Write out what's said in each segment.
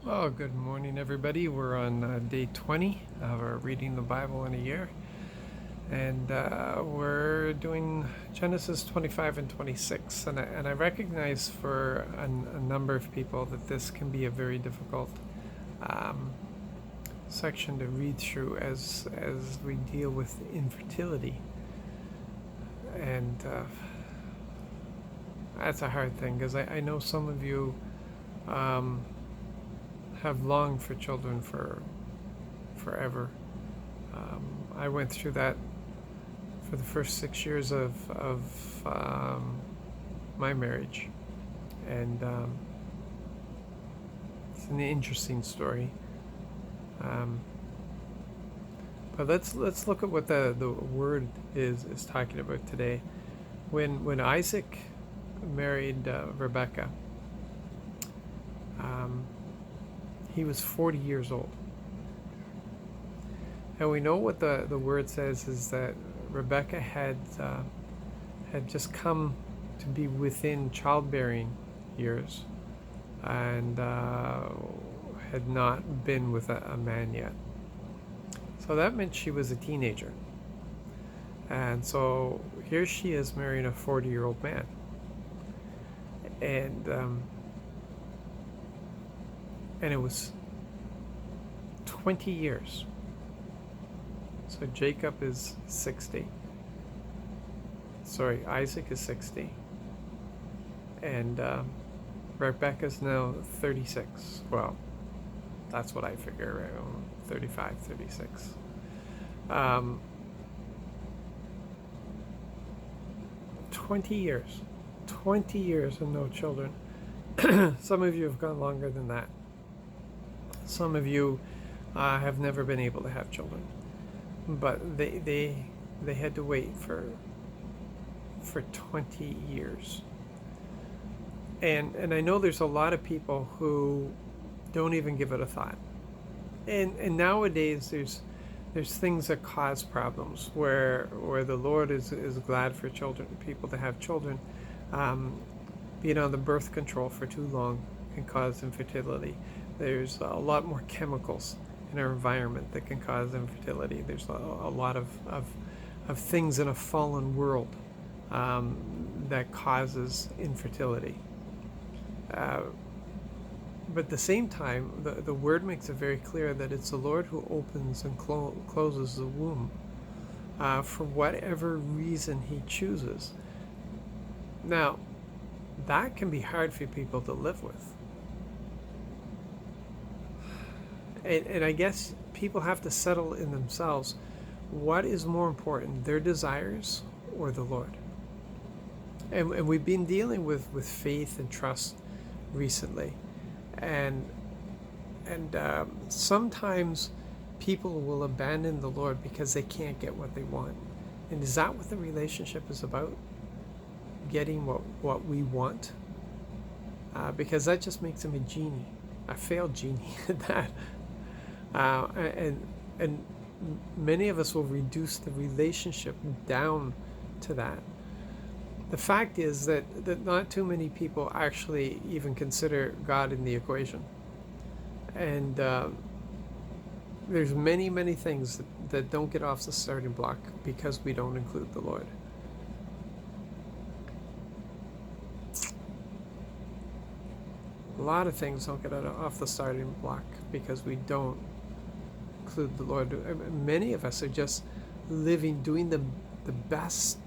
Well, good morning, everybody. We're on day 20 of our Reading the Bible in a Year. And we're doing Genesis 25 and 26. And I recognize for a number of people that this can be a very difficult um, section to read through as we deal with infertility. And that's a hard thing because I know some of you um, have longed for children for forever. I went through that for the first 6 years of my marriage, and it's an interesting story. Um, but let's look at what the word is talking about today. When Isaac married Rebecca, um, he was 40 years old. And we know what the word says is that Rebecca had just come to be within childbearing years and had not been with a man yet. So that meant she was a teenager. And so here she is marrying a 40-year-old man. And it was 20 years. So Jacob is 60. Sorry, Isaac is 60. And Rebecca's now 36. Well, that's what I figure, right? 35, 36. 20 years. 20 years and no children. Some of you have gone longer than that. Some of you have never been able to have children. But they had to wait for 20 years. And I know there's a lot of people who don't even give it a thought. And nowadays there's things that cause problems where the Lord is glad for people to have children. Being on the birth control for too long can cause infertility. There's a lot more chemicals in our environment that can cause infertility. There's a lot of things in a fallen world that causes infertility. But at the same time, the word makes it very clear that it's the Lord who opens and closes the womb for whatever reason he chooses. Now, that can be hard for people to live with. And I guess people have to settle in themselves what is more important, their desires or the Lord. And we've been dealing with faith and trust recently. And sometimes people will abandon the Lord because they can't get what they want. And is that what the relationship is about? Getting what we want? Because that just makes him a genie, a failed genie at that. And many of us will reduce the relationship down to that. The fact is that not too many people actually even consider God in the equation. And there's many things that don't get off the starting block because we don't include the Lord. A lot of things don't get off the starting block because we don't include the Lord. Many of us are just living, doing the best,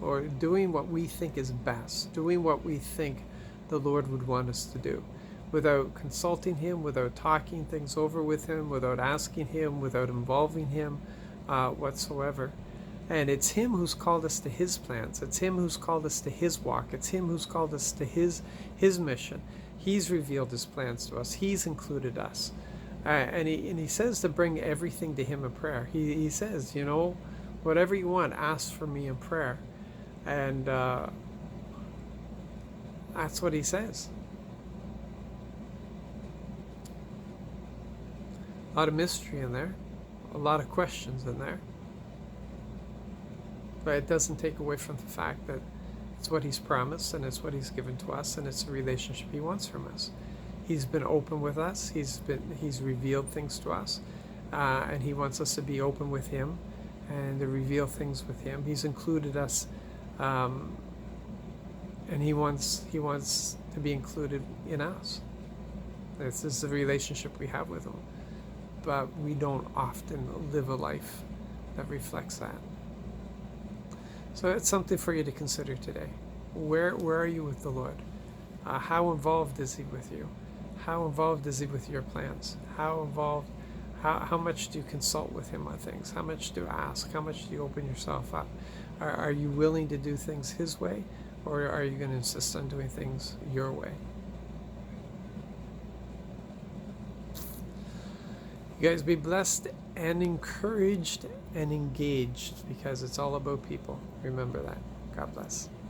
or doing what we think is best, doing what we think the Lord would want us to do, without consulting him, without talking things over with him, without asking him, without involving him whatsoever. And it's him who's called us to his plans. It's him who's called us to his walk. It's him who's called us to his mission. He's revealed his plans to us. He's included us. And he says to bring everything to him in prayer. He says, whatever you want, ask for me in prayer. And that's what he says. A lot of mystery in there. A lot of questions in there. But it doesn't take away from the fact that it's what he's promised and it's what he's given to us and it's the relationship he wants from us. He's been open with us. He's revealed things to us, and he wants us to be open with him, and to reveal things with him. He's included us, and he wants to be included in us. This is the relationship we have with him, but we don't often live a life that reflects that. So it's something for you to consider today. Where are you with the Lord? How involved is he with you? How involved is he with your plans? How much do you consult with him on things? How much do you ask? How much do you open yourself up? Are you willing to do things his way, or are you going to insist on doing things your way? You guys be blessed and encouraged and engaged, because it's all about people. Remember that. God bless.